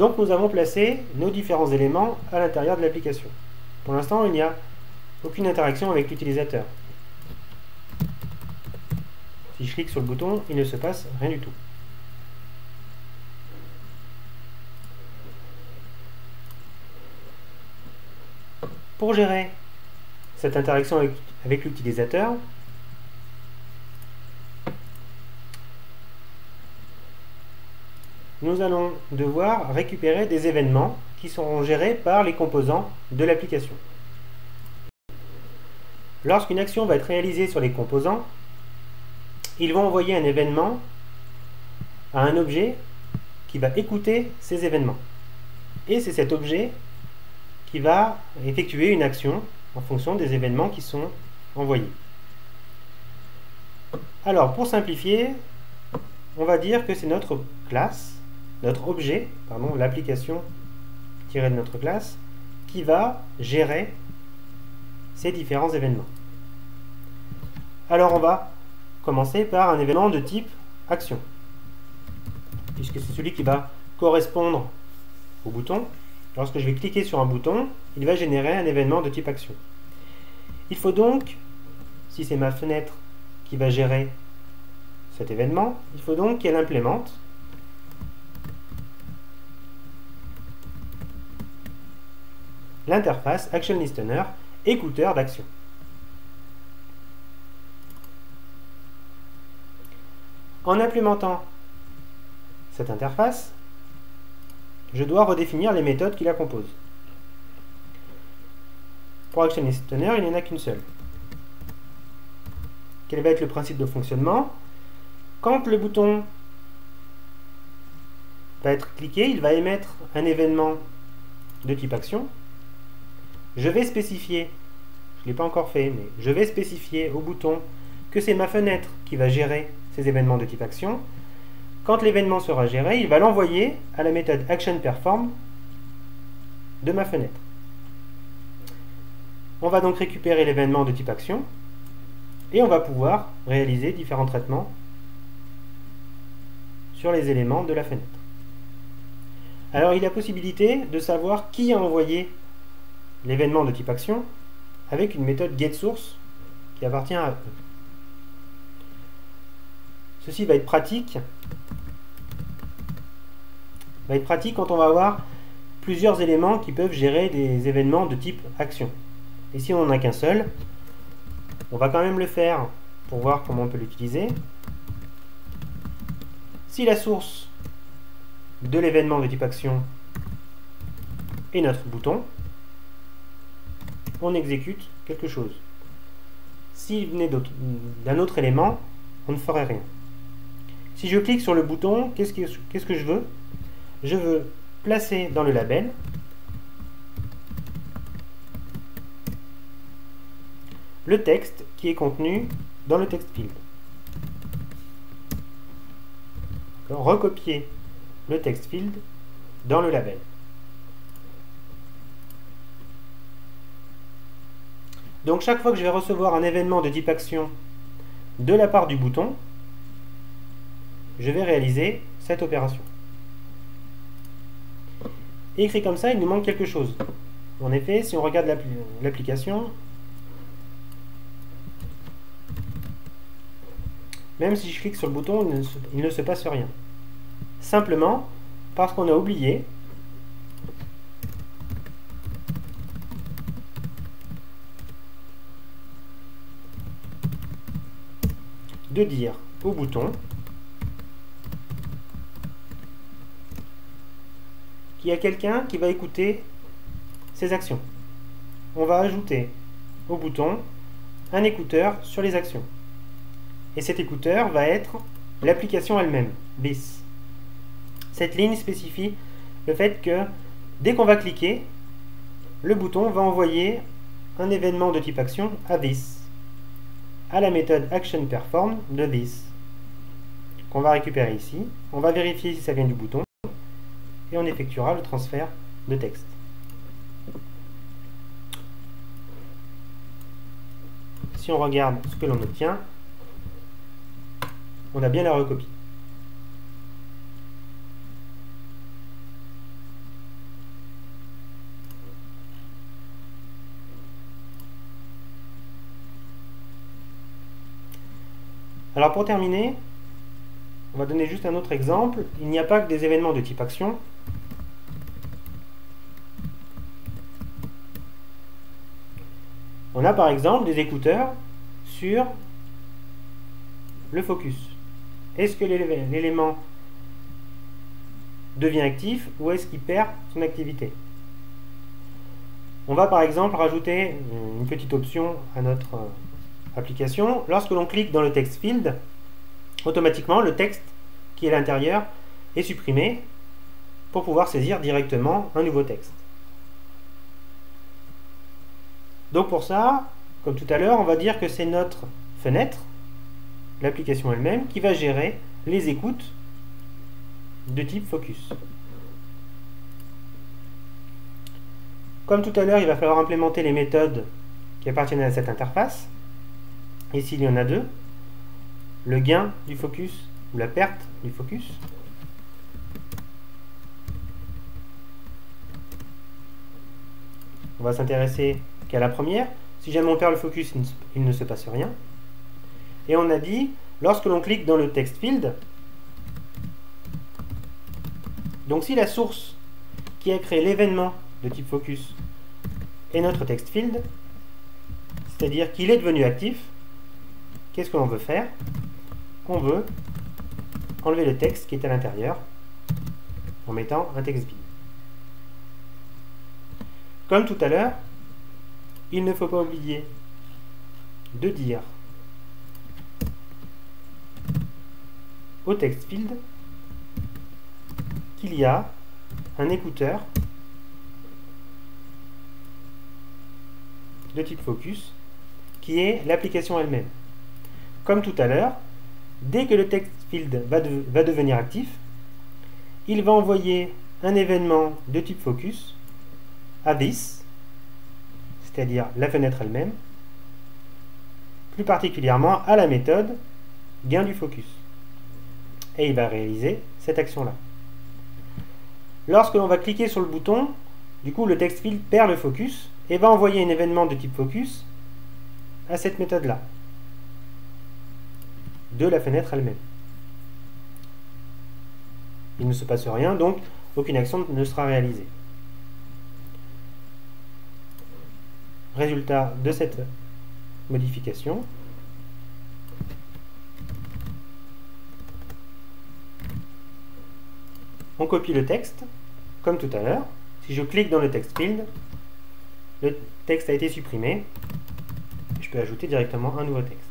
Donc nous avons placé nos différents éléments à l'intérieur de l'application. Pour l'instant, il n'y a aucune interaction avec l'utilisateur. Si je clique sur le bouton, il ne se passe rien du tout. Pour gérer cette interaction avec l'utilisateur, nous allons devoir récupérer des événements qui seront gérés par les composants de l'application. Lorsqu'une action va être réalisée sur les composants, ils vont envoyer un événement à un objet qui va écouter ces événements. Et c'est cet objet qui va effectuer une action en fonction des événements qui sont envoyés. Alors, pour simplifier, on va dire que c'est notre classe, notre objet, pardon, l'application tirée de notre classe, qui va gérer ces différents événements. Alors, on va commencer par un événement de type action, puisque c'est celui qui va correspondre au bouton. Lorsque je vais cliquer sur un bouton, il va générer un événement de type action. Il faut donc, si c'est ma fenêtre qui va gérer cet événement, il faut donc qu'elle implémente l'interface ActionListener, écouteur d'action. En implémentant cette interface, je dois redéfinir les méthodes qui la composent. Pour ActionListener, il n'y en a qu'une seule. Quel va être le principe de fonctionnement? Quand le bouton va être cliqué, il va émettre un événement de type action. Je vais spécifier, je ne l'ai pas encore fait, mais je vais spécifier au bouton que c'est ma fenêtre qui va gérer ces événements de type action. Quand l'événement sera géré, il va l'envoyer à la méthode ActionPerform de ma fenêtre. On va donc récupérer l'événement de type action et on va pouvoir réaliser différents traitements sur les éléments de la fenêtre. Alors il y a possibilité de savoir qui a envoyé l'événement de type action avec une méthode getSource qui appartient à eux. Ceci va être pratique quand on va avoir plusieurs éléments qui peuvent gérer des événements de type action. Et si on n'en a qu'un seul, on va quand même le faire pour voir comment on peut l'utiliser. Si la source de l'événement de type action est notre bouton, on exécute quelque chose. S'il venait d'un autre élément, on ne ferait rien. Si je clique sur le bouton, qu'est-ce que je veux? Je veux placer dans le label le texte qui est contenu dans le text field. Recopier le text field dans le label. Donc chaque fois que je vais recevoir un événement de type action de la part du bouton, je vais réaliser cette opération. Et écrit comme ça, il nous manque quelque chose. En effet, si on regarde l'application, même si je clique sur le bouton, il ne se passe rien. Simplement parce qu'on a oublié de dire au bouton qu'il y a quelqu'un qui va écouter ces actions. On va ajouter au bouton un écouteur sur les actions. Et cet écouteur va être l'application elle-même, this. Cette ligne spécifie le fait que dès qu'on va cliquer, le bouton va envoyer un événement de type action à this, à la méthode ActionPerform de this, qu'on va récupérer ici. On va vérifier si ça vient du bouton et on effectuera le transfert de texte. Si on regarde ce que l'on obtient, on a bien la recopie. Alors pour terminer, on va donner juste un autre exemple. Il n'y a pas que des événements de type action. On a par exemple des écouteurs sur le focus. Est-ce que l'élément devient actif ou est-ce qu'il perd son activité? On va par exemple rajouter une petite option à notre application. Lorsque l'on clique dans le text field, automatiquement le texte qui est à l'intérieur est supprimé pour pouvoir saisir directement un nouveau texte. Donc pour ça, comme tout à l'heure, on va dire que c'est notre fenêtre, l'application elle-même, qui va gérer les écoutes de type focus. Comme tout à l'heure, il va falloir implémenter les méthodes qui appartiennent à cette interface. Ici, il y en a deux. Le gain du focus ou la perte du focus. On va s'intéresser qu'à la première. Si jamais on perd le focus, il ne se passe rien. Et on a dit, lorsque l'on clique dans le text field, donc si la source qui a créé l'événement de type focus est notre text field, c'est-à-dire qu'il est devenu actif, qu'est-ce que l'on veut faire? On veut enlever le texte qui est à l'intérieur en mettant un text vide. Comme tout à l'heure, il ne faut pas oublier de dire au text field qu'il y a un écouteur de type focus qui est l'application elle-même. Comme tout à l'heure, dès que le text field va devenir actif, il va envoyer un événement de type focus à this, c'est-à-dire la fenêtre elle-même, plus particulièrement à la méthode gain du focus. Et il va réaliser cette action-là. Lorsque l'on va cliquer sur le bouton, du coup le text field perd le focus et va envoyer un événement de type focus à cette méthode-là, de la fenêtre elle-même. Il ne se passe rien, donc aucune action ne sera réalisée. Résultat de cette modification. On copie le texte, comme tout à l'heure. Si je clique dans le text field, le texte a été supprimé. Je peux ajouter directement un nouveau texte.